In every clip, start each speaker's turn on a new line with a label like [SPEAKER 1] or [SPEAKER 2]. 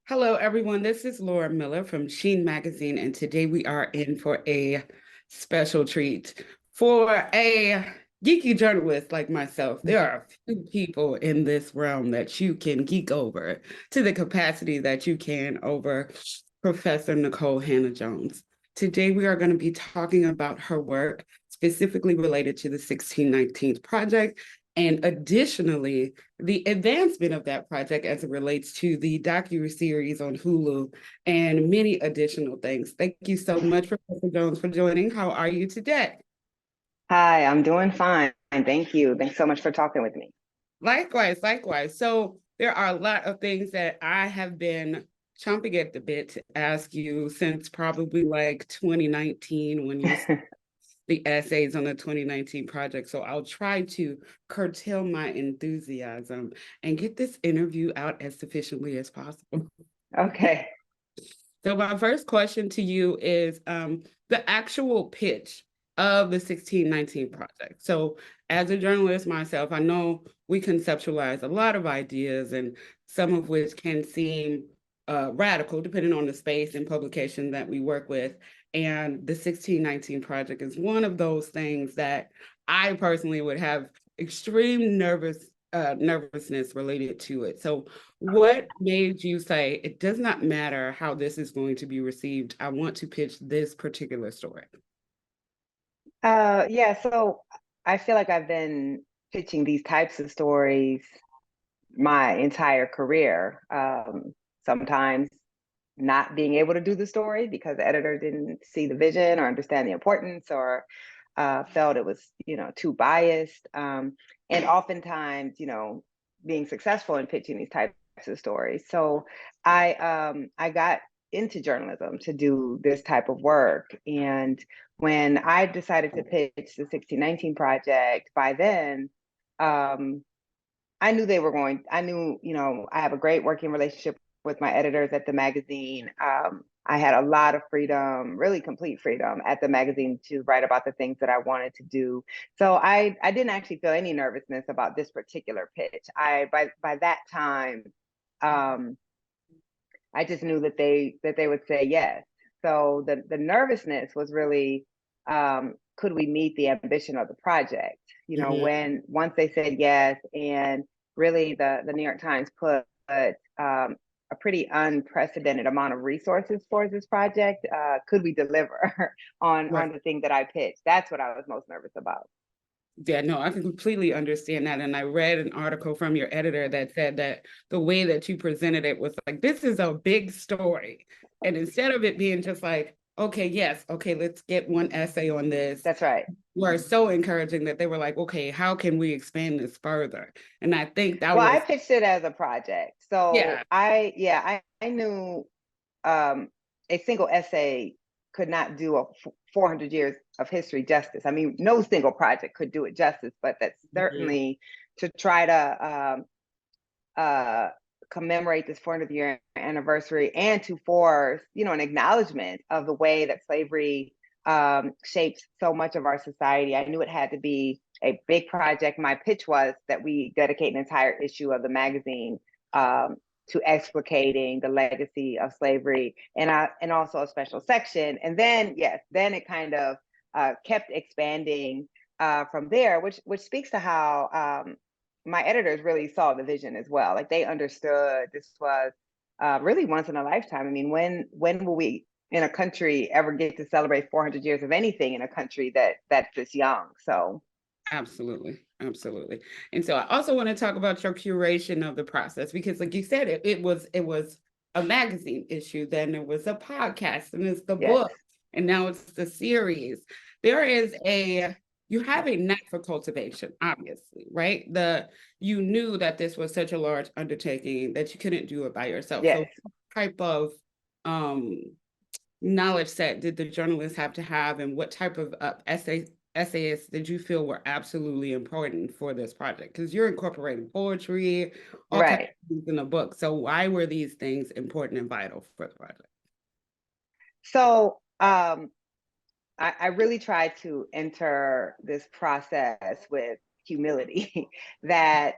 [SPEAKER 1] Hello, everyone. This is Laura Miller from Sheen Magazine, and today we are in for a special treat. For a geeky journalist like myself, there are a few people in this realm that you can geek over to the capacity that you can over Professor Nikole Hannah Jones. Today, we are going to be talking about her work specifically related to the 1619th Project and additionally, the advancement of that project as it relates to the docu-series on Hulu and many additional things. Thank you so much, Professor Jones, for joining. How are you today?
[SPEAKER 2] Hi, I'm doing fine. Thank you. Thanks so much for talking with me.
[SPEAKER 1] Likewise, likewise. So there are a lot of things that I have been chomping at the bit to ask you since probably like 2019 when you the essays on the 2019 project. So I'll try to curtail my enthusiasm and get this interview out as sufficiently as possible.
[SPEAKER 2] Okay.
[SPEAKER 1] So my first question to you is the actual pitch of the 1619 project. So as a journalist myself, I know we conceptualize a lot of ideas and some of which can seem radical depending on the space and publication that we work with. And the 1619 project is one of those things that I personally would have extreme nervousness related to it. So what made you say it does not matter how this is going to be received? I want to pitch this particular story.
[SPEAKER 2] So I feel like I've been pitching these types of stories my entire career. Sometimes not being able to do the story because the editor didn't see the vision or understand the importance or felt it was, too biased. And oftentimes, being successful in pitching these types of stories. So I got into journalism to do this type of work. And when I decided to pitch the 1619 project, by then, I knew I knew, I have a great working relationship with my editors at the magazine. I had a lot of freedom, really complete freedom at the magazine to write about the things that I wanted to do. So I didn't actually feel any nervousness about this particular pitch. By that time, um, I just knew that they would say yes. So the nervousness was really, could we meet the ambition of the project?
[SPEAKER 1] Mhm.
[SPEAKER 2] When once they said yes, and really the New York Times put a pretty unprecedented amount of resources towards this project. Could we deliver on the thing that I pitched? That's what I was most nervous about.
[SPEAKER 1] Yeah, no, I can completely understand that. And I read an article from your editor that said that the way that you presented it was like, this is a big story. And instead of it being just like, okay, yes, okay, let's get one essay on this,
[SPEAKER 2] That's right.
[SPEAKER 1] were so encouraging that they were like, okay, how can we expand this further? And I think that
[SPEAKER 2] Well, I
[SPEAKER 1] was,
[SPEAKER 2] pitched it as a project. So
[SPEAKER 1] yeah,
[SPEAKER 2] I knew a single essay could not do a 400 years of history justice. I mean, no single project could do it justice, but that's
[SPEAKER 1] mhm,
[SPEAKER 2] certainly to try to uh, commemorate this 400th year anniversary and to force, an acknowledgement of the way that slavery shapes so much of our society. I knew it had to be a big project. My pitch was that we dedicate an entire issue of the magazine to explicating the legacy of slavery, and also a special section. And then, yes, then it kind of kept expanding from there, which speaks to how my editors really saw the vision as well. Like they understood this was really once in a lifetime. I mean, when will we in a country ever get to celebrate 400 years of anything in a country that's this young? So
[SPEAKER 1] absolutely, absolutely. And so I also want to talk about your curation of the process because, like you said, it was a magazine issue, then it was a podcast, and it's the
[SPEAKER 2] yes,
[SPEAKER 1] book, and now it's the series. There is a you have a knack for cultivation, obviously, right? You knew that this was such a large undertaking that you couldn't do it by yourself. So,
[SPEAKER 2] yes.
[SPEAKER 1] what type of um knowledge set did the journalists have to have, and what type of essayists did you feel were absolutely important for this project? Because you're incorporating poetry, all kinds
[SPEAKER 2] Right.
[SPEAKER 1] of things in the book. So why were these things important and vital for the project?
[SPEAKER 2] So I really try to enter this process with humility that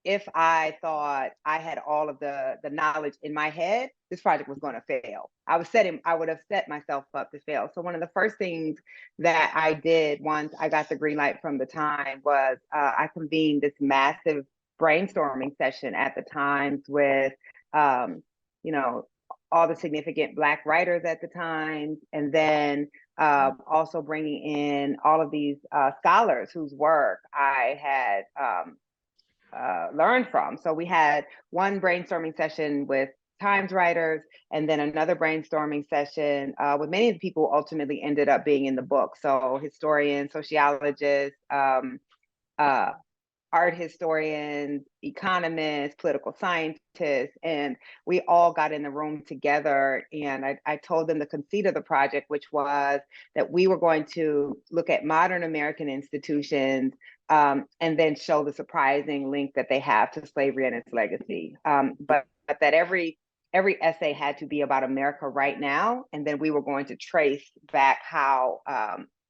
[SPEAKER 2] if I thought I had all of the knowledge in my head, this project was going to fail. I would have set myself up to fail. So one of the first things that I did once I got the green light from the Times was I convened this massive brainstorming session at the Times with, you know, all the significant Black writers at the Times, and then also bringing in all of these scholars whose work I had learned from. So we had one brainstorming session with Times writers, and then another brainstorming session with many of the people who ultimately ended up being in the book. So historians, sociologists, uh, art historians, economists, political scientists, and we all got in the room together. And I told them the conceit of the project, which was that we were going to look at modern American institutions and then show the surprising link that they have to slavery and its legacy. But that every essay had to be about America right now, and then we were going to trace back how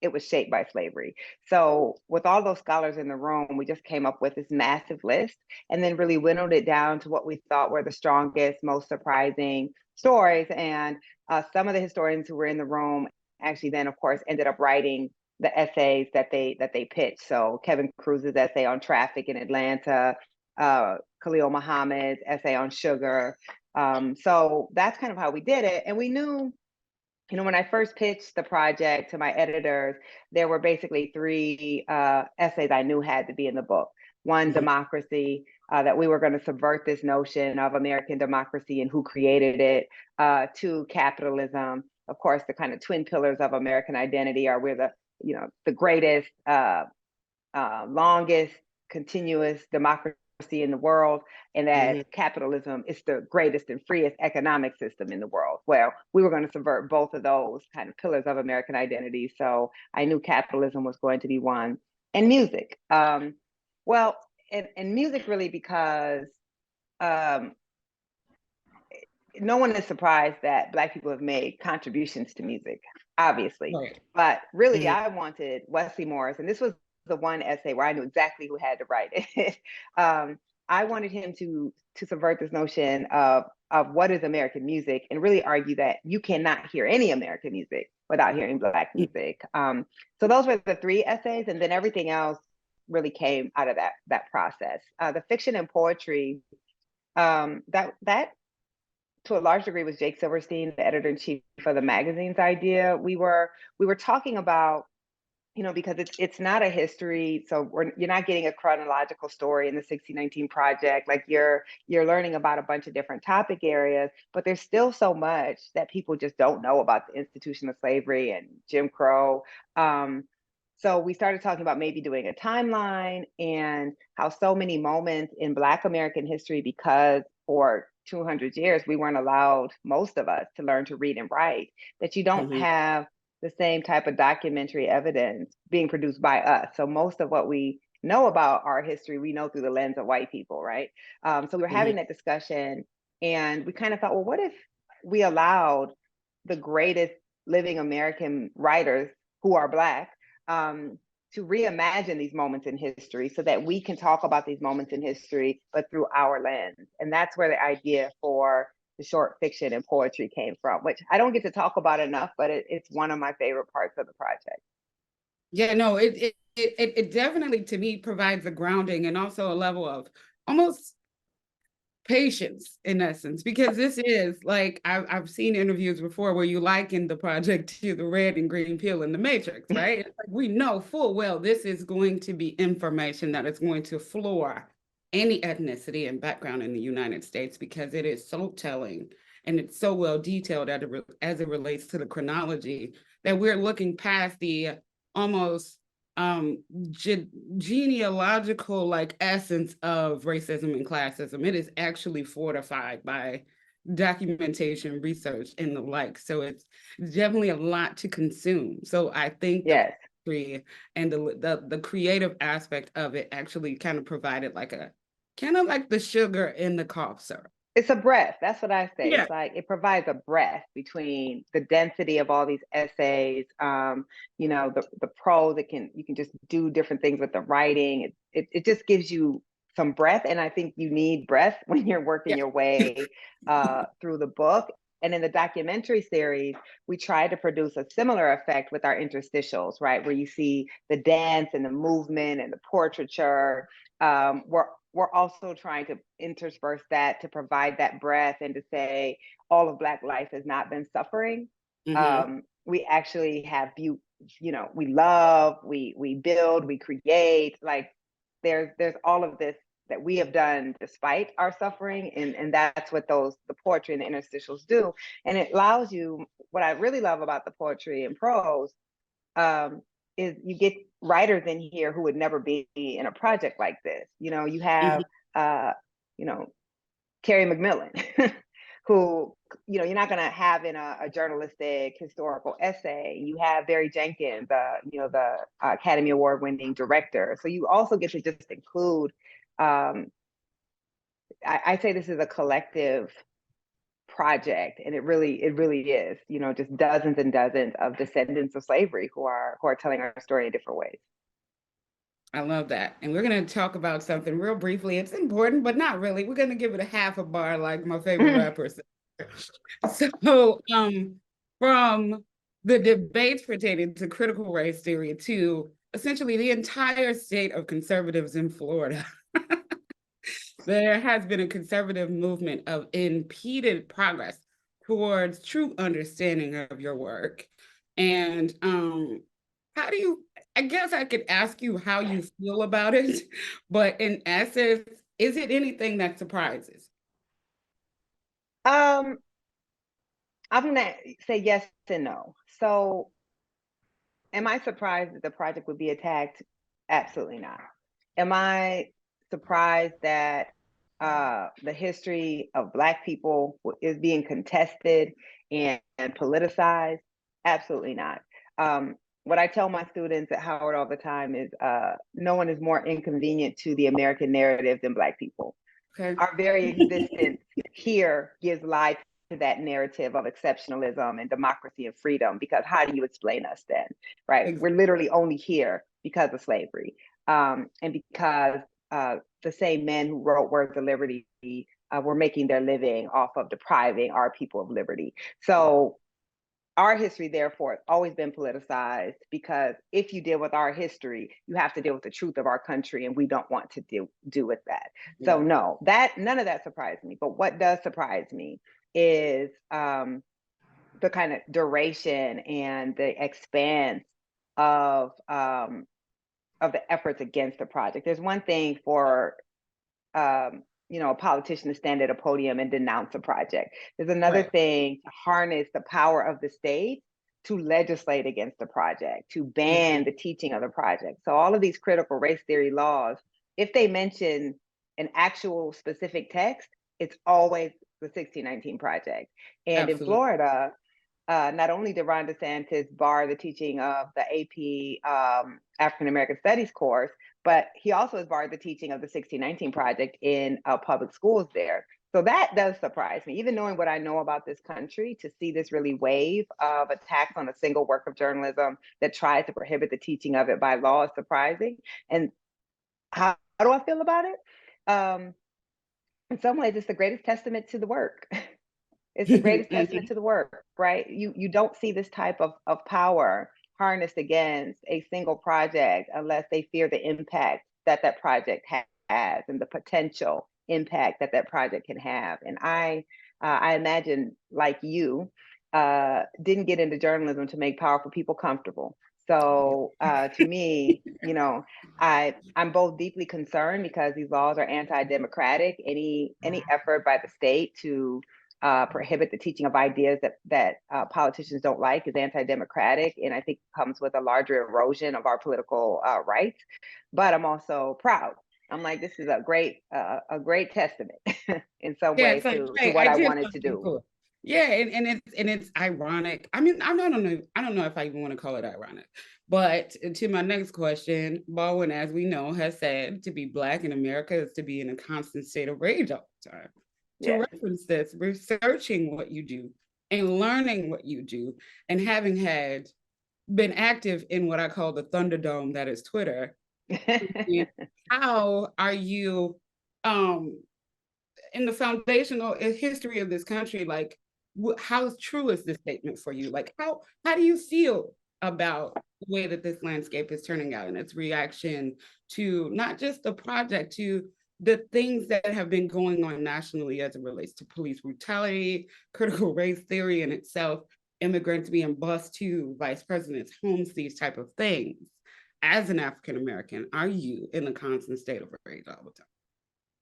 [SPEAKER 2] it was shaped by slavery. So with all those scholars in the room, we just came up with this massive list and then really whittled it down to what we thought were the strongest, most surprising stories. And some of the historians who were in the room actually then, of course, ended up writing the essays that they pitched. So Kevin Cruz's essay on traffic in Atlanta, Khalil Muhammad's essay on sugar. So that's kind of how we did it. And we knew, you know, when I first pitched the project to my editors, there were basically three essays I knew had to be in the book. One, democracy, that we were going to subvert this notion of American democracy and who created it. Two, capitalism. Of course, the kind of twin pillars of American identity are we're the greatest, longest, continuous democracy in the world, and that capitalism is the greatest and freest economic system in the world. Well, we were going to subvert both of those kind of pillars of American identity. So I knew capitalism was going to be one. And music. Well, and music really because no one is surprised that Black people have made contributions to music, obviously.
[SPEAKER 1] Right.
[SPEAKER 2] But really, I wanted Wesley Morris, and this was the one essay where I knew exactly who had to write it. I wanted him to subvert this notion of what is American music and really argue that you cannot hear any American music without hearing Black music. So those were the three essays, and then everything else really came out of that process. The fiction and poetry, that to a large degree was Jake Silverstein, the editor-in-chief of the magazine's idea. We were talking about, you know, because it's not a history, so you're not getting a chronological story in the 1619 Project. Like you're learning about a bunch of different topic areas, but there's still so much that people just don't know about the institution of slavery and Jim Crow. So we started talking about maybe doing a timeline and how so many moments in Black American history, because for 200 years we weren't allowed, most of us, to learn to read and write, that you don't have the same type of documentary evidence being produced by us. So most of what we know about our history, we know through the lens of white people, right? So we were having that discussion, and we kind of thought, well, what if we allowed the greatest living American writers who are Black to reimagine these moments in history so that we can talk about these moments in history, but through our lens. And that's where the idea for the short fiction and poetry came from, which I don't get to talk about enough, but it's one of my favorite parts of the project.
[SPEAKER 1] Yeah, no, it definitely to me provides a grounding and also a level of almost patience in essence, because this is like I've seen interviews before where you liken the project to the red and green pill in the Matrix, right? It's like we know full well this is going to be information that is going to floor any ethnicity and background in the United States, because it is so telling and it's so well detailed as it relates to the chronology that we're looking past the almost genealogical like essence of racism and classism. It is actually fortified by documentation, research, and the like. So it's definitely a lot to consume. So I think
[SPEAKER 2] Yes.
[SPEAKER 1] and the creative aspect of it actually kind of provided like a kind of like the sugar in the cough syrup.
[SPEAKER 2] It's a breath. That's what I say.
[SPEAKER 1] Yeah.
[SPEAKER 2] It's like it provides a breath between the density of all these essays, you know, the prose. You can just do different things with the writing. It just gives you some breath, and I think you need breath when you're working
[SPEAKER 1] Yeah.
[SPEAKER 2] your way through the book. And in the documentary series, we try to produce a similar effect with our interstitials, right? Where you see the dance and the movement and the portraiture. We're also trying to intersperse that to provide that breath and to say all of Black life has not been suffering. We actually have beauty, you know, we love, we build, we create. Like there's all of this that we have done despite our suffering, and that's what the poetry and the interstitials do. And it allows you, what I really love about the poetry and prose, is you get writers in here who would never be in a project like this. You know, you have you know, Carrie McMillan, who, you know, you're not going to have in a journalistic historical essay. You have Barry Jenkins, you know, the Academy Award winning director. So you also get to just include, I say this is a collective project, and it really is, you know, just dozens and dozens of descendants of slavery who are telling our story in different ways.
[SPEAKER 1] I love that. And we're going to talk about something real briefly. It's important, but not really. We're going to give it a half a bar, like my favorite rapper said. So, from the debates pertaining to critical race theory to essentially the entire state of conservatives in Florida, there has been a conservative movement of impeded progress towards true understanding of your work. And how do you, I guess I could ask you how you feel about it, but in essence, is it anything that surprises?
[SPEAKER 2] I'm gonna say yes and no. So am I surprised that the project would be attacked? Absolutely not. Am I surprised that the history of Black people is being contested and politicized? Absolutely not. What I tell my students at Howard all the time is no one is more inconvenient to the American narrative than Black people.
[SPEAKER 1] Okay.
[SPEAKER 2] Our very existence here gives life to that narrative of exceptionalism and democracy and freedom, because how do you explain us then, right?
[SPEAKER 1] Exactly.
[SPEAKER 2] We're literally only here because of slavery, and because the same men who wrote Words of Liberty were making their living off of depriving our people of liberty. So our history, therefore, has always been politicized, because if you deal with our history, you have to deal with the truth of our country, and we don't want to do with that.
[SPEAKER 1] Yeah.
[SPEAKER 2] So no, that none of that surprised me. But what does surprise me is the kind of duration and the expanse of the efforts against the project. There's one thing for you know, a politician to stand at a podium and denounce a project. There's another
[SPEAKER 1] Right.
[SPEAKER 2] thing to harness the power of the state to legislate against the project, to ban the teaching of the project. So all of these critical race theory laws, if they mention an actual specific text, it's always the 1619 project. And in
[SPEAKER 1] Absolutely.
[SPEAKER 2] Florida, not only did Ron DeSantis bar the teaching of the AP African American Studies course, but he also has barred the teaching of the 1619 project in public schools there. So that does surprise me, even knowing what I know about this country, to see this really wave of attacks on a single work of journalism that tries to prohibit the teaching of it by law is surprising. And how do I feel about it? In some ways, it's the greatest testament to the work. It's the greatest testament to the work, right? You don't see this type of power harnessed against a single project unless they fear the impact that that project has and the potential impact that that project can have. And I imagine, like you, didn't get into journalism to make powerful people comfortable. So to me, you know, I'm both deeply concerned because these laws are anti-democratic. Any effort by the state to prohibit the teaching of ideas that politicians don't like is anti-democratic, and I think comes with a larger erosion of our political rights. But I'm also proud. I'm like, this is a great testament in some
[SPEAKER 1] Yeah,
[SPEAKER 2] way
[SPEAKER 1] it's like,
[SPEAKER 2] to
[SPEAKER 1] hey,
[SPEAKER 2] what
[SPEAKER 1] I
[SPEAKER 2] I
[SPEAKER 1] did
[SPEAKER 2] wanted to
[SPEAKER 1] something
[SPEAKER 2] do.
[SPEAKER 1] cool. Yeah, and it's ironic. I mean, I don't know if I even want to call it ironic. But to my next question, Baldwin, as we know, has said to be Black in America is to be in a constant state of rage all the time. To
[SPEAKER 2] Yes.
[SPEAKER 1] reference this, researching what you do and learning what you do, and having been active in what I call the Thunderdome, that is Twitter. How are you um, in the foundational history of this country, like how true is this statement for you? Like how do you feel about the way that this landscape is turning out and its reaction to not just the project, to the things that have been going on nationally as it relates to police brutality, critical race theory in itself, immigrants being bused to vice presidents' homes, these type of things. As an African American, are you in a constant state of rage all the time?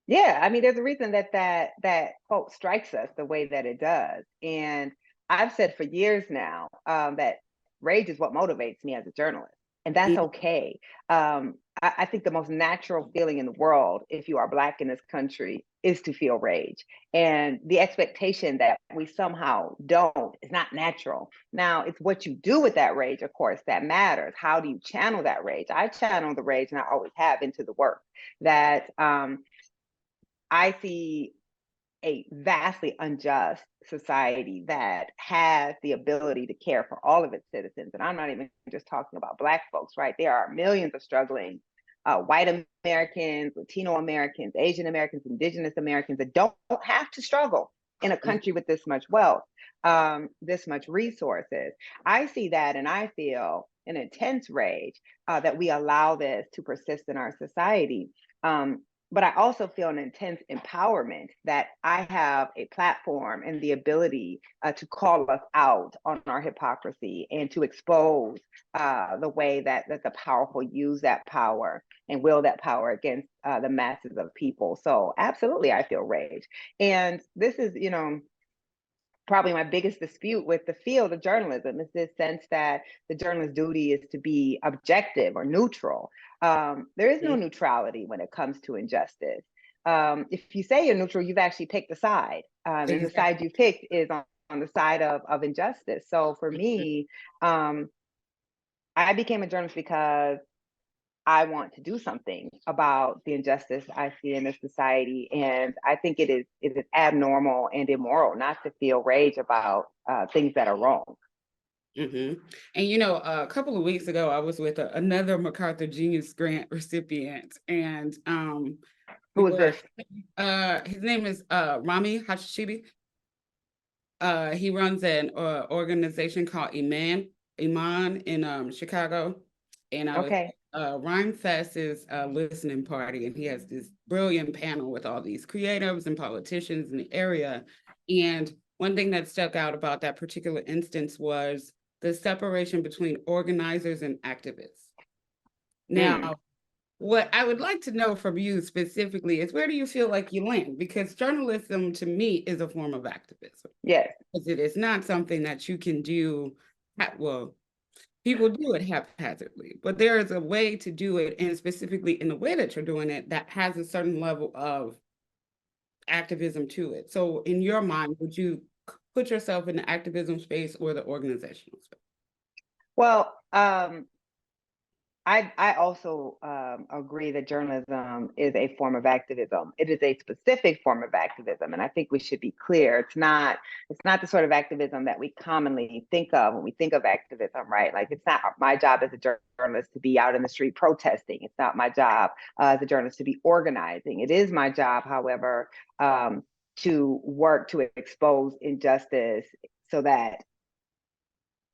[SPEAKER 2] Yeah, I mean, there's a reason that quote strikes us the way that it does. And I've said for years now that rage is what motivates me as a journalist, and that's okay. I think the most natural feeling in the world, if you are Black in this country, is to feel rage. And the expectation that we somehow don't is not natural. Now, it's what you do with that rage, of course, that matters. How do you channel that rage? I channel the rage, and I always have, into the work that I see a vastly unjust society that has the ability to care for all of its citizens. And I'm not even just talking about Black folks, right? There are millions of struggling white Americans, Latino Americans, Asian Americans, Indigenous Americans that don't have to struggle in a country with this much wealth, this much resources. I see that and I feel an intense rage that we allow this to persist in our society. But I also feel an intense empowerment that I have a platform and the ability to call us out on our hypocrisy and to expose the way that the powerful use that power and will that power against the masses of people. So absolutely, I feel rage. And this is, probably my biggest dispute with the field of journalism is this sense that the journalist's duty is to be objective or neutral. There is no neutrality when it comes to injustice. If you say you're neutral, you've actually picked a side, and the side you picked is on the side of injustice. So for me, I became a journalist because I want to do something about the injustice I see in this society. And I think it is abnormal and immoral not to feel rage about things that are wrong.
[SPEAKER 1] And a couple of weeks ago, I was with another MacArthur Genius Grant recipient, and
[SPEAKER 2] Who is this?
[SPEAKER 1] His name is Rami Hashibi. He runs an organization called Iman in Chicago, and I was
[SPEAKER 2] Okay.
[SPEAKER 1] Rhyme Fest is a listening party, and he has this brilliant panel with all these creatives and politicians in the area. And one thing that stuck out about that particular instance was the separation between organizers and activists. Now, what I would like to know from you specifically is, where do you feel like you land? Because journalism to me is a form of activism.
[SPEAKER 2] Yes.
[SPEAKER 1] Because it is not something that you can do, well, people do it haphazardly, but there is a way to do it, and specifically in the way that you're doing it, that has a certain level of activism to it. So in your mind, would you put yourself in the activism space or the organizational space?
[SPEAKER 2] Well, I also agree that journalism is a form of activism. It is a specific form of activism, and I think we should be clear. It's not the sort of activism that we commonly think of when we think of activism, right? Like, it's not my job as a journalist to be out in the street protesting. It's not my job as a journalist to be organizing. It is my job, however, to work to expose injustice so that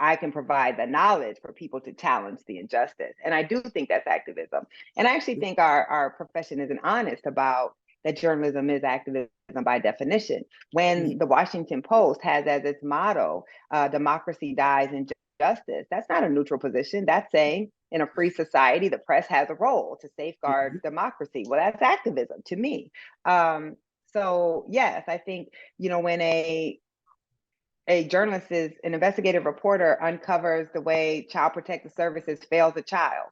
[SPEAKER 2] I can provide the knowledge for people to challenge the injustice. And I do think that's activism. And I actually think our profession isn't honest about that journalism is activism by definition. When the Washington Post has as its motto, democracy dies in justice, that's not a neutral position. That's saying in a free society, the press has a role to safeguard democracy. Well, that's activism to me. So yes, I think, when an investigative reporter uncovers the way Child Protective Services fails a child,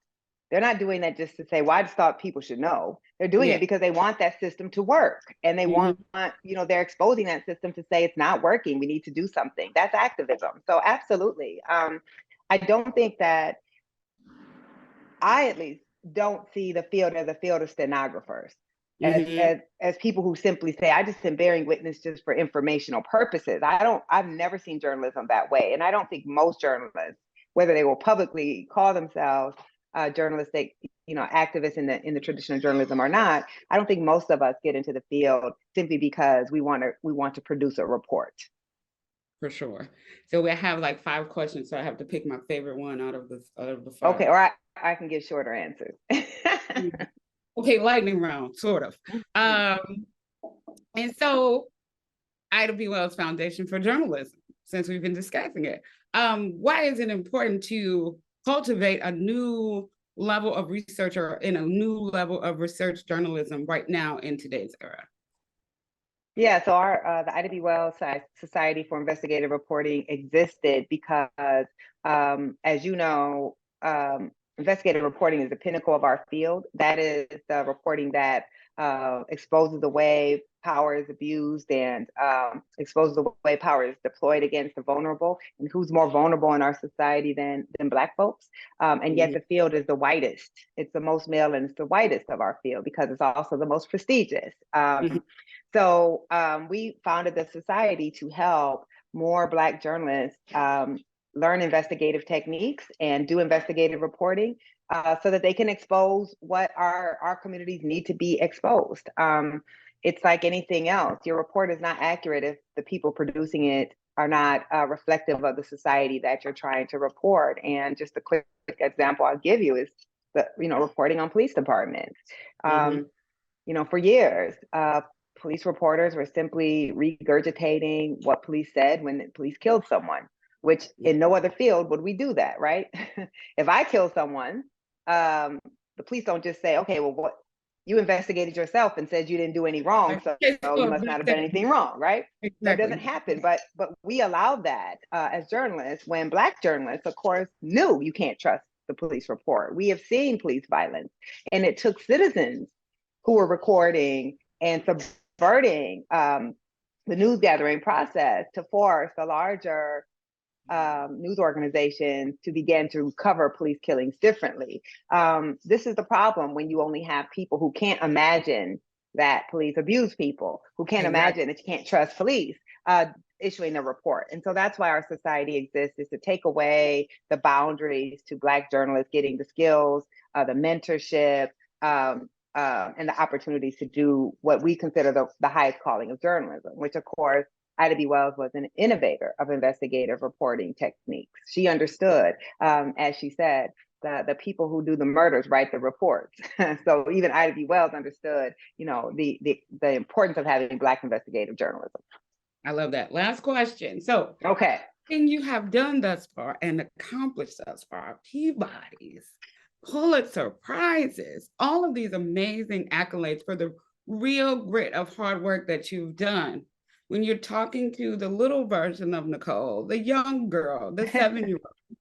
[SPEAKER 2] they're not doing that just to say, well, I just thought people should know. They're doing it because they want that system to work. And they want, they're exposing that system to say it's not working. We need to do something. That's activism. So absolutely. I don't think that, I at least don't see the field as a field of stenographers. As people who simply say, I just am bearing witness just for informational purposes. I've never seen journalism that way. And I don't think most journalists, whether they will publicly call themselves journalistic, activists in the tradition of journalism or not, I don't think most of us get into the field simply because we want to produce a report.
[SPEAKER 1] For sure. So we have like 5 questions, so I have to pick my favorite one out of the 5.
[SPEAKER 2] Okay, or I can give shorter answers.
[SPEAKER 1] Okay, lightning round, sort of. And so Ida B. Wells Foundation for Journalism, since we've been discussing it. Why is it important to cultivate a new level of research or in a new level of research journalism right now in today's era?
[SPEAKER 2] Yeah, so the Ida B. Wells Society for Investigative Reporting existed because, as you know, investigative reporting is the pinnacle of our field. That is the reporting that exposes the way power is abused and exposes the way power is deployed against the vulnerable. And who's more vulnerable in our society than Black folks? And yet the field is the whitest. It's the most male and it's the whitest of our field because it's also the most prestigious. So we founded the society to help more Black journalists learn investigative techniques and do investigative reporting so that they can expose what our communities need to be exposed. It's like anything else. Your report is not accurate if the people producing it are not reflective of the society that you're trying to report. And just a quick example I'll give you is reporting on police departments. For years, police reporters were simply regurgitating what police said when the police killed someone, which in no other field would we do that, right? If I kill someone, the police don't just say, okay, well, what you investigated yourself and said you didn't do any wrong, so you must not have done anything wrong, right? Exactly. That doesn't happen, but we allowed that as journalists when Black journalists, of course, knew you can't trust the police report. We have seen police violence, and it took citizens who were recording and subverting the news gathering process to force the larger news organizations to begin to cover police killings differently. This is the problem when you only have people who can't imagine that police abuse people, who can't imagine that you can't trust police issuing a report. And so that's why our society exists, is to take away the boundaries to Black journalists getting the skills, the mentorship, and the opportunities to do what we consider the highest calling of journalism, which of course, Ida B. Wells was an innovator of investigative reporting techniques. She understood, as she said, the people who do the murders write the reports. So even Ida B. Wells understood, the importance of having Black investigative journalism.
[SPEAKER 1] I love that. Last question. So,
[SPEAKER 2] okay,
[SPEAKER 1] thing you have done thus far and accomplished thus far, Peabody's, Pullitzer Prizes, all of these amazing accolades for the real grit of hard work that you've done. When you're talking to the little version of Nikole, the young girl, the 7-year-old,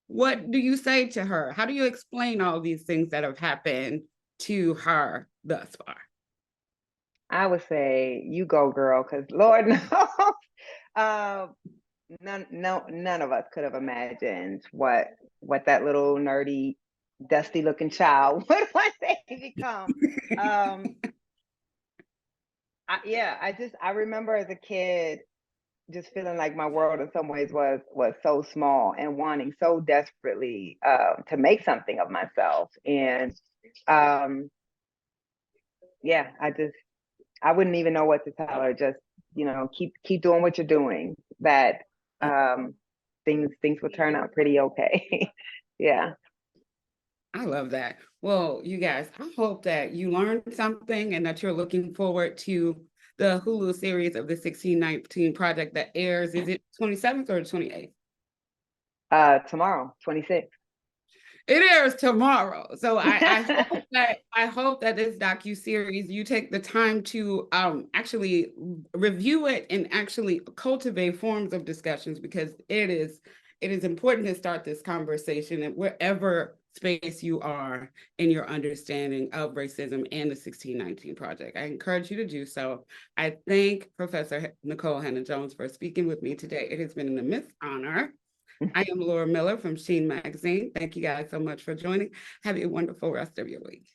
[SPEAKER 1] what do you say to her? How do you explain all these things that have happened to her thus far?
[SPEAKER 2] I would say, you go, girl, because Lord knows, none of us could have imagined what that little nerdy, dusty looking child would one day become. I remember as a kid just feeling like my world in some ways was so small and wanting so desperately to make something of myself. And I wouldn't even know what to tell her. Just, keep doing what you're doing, that things will turn out pretty okay. Yeah.
[SPEAKER 1] I love that. Well, you guys, I hope that you learned something and that you're looking forward to the Hulu series of the 1619 project that airs. Is it 27th or 28th?
[SPEAKER 2] Tomorrow, 26th.
[SPEAKER 1] It airs tomorrow. So I hope that this docuseries, you take the time to actually review it and actually cultivate forms of discussions, because it is important to start this conversation at wherever space you are in your understanding of racism and the 1619 Project. I encourage you to do so. I thank Professor Nikole Hannah Jones for speaking with me today. It has been an immense honor. I am Laura Miller from Sheen Magazine. Thank you guys so much for joining. Have a wonderful rest of your week.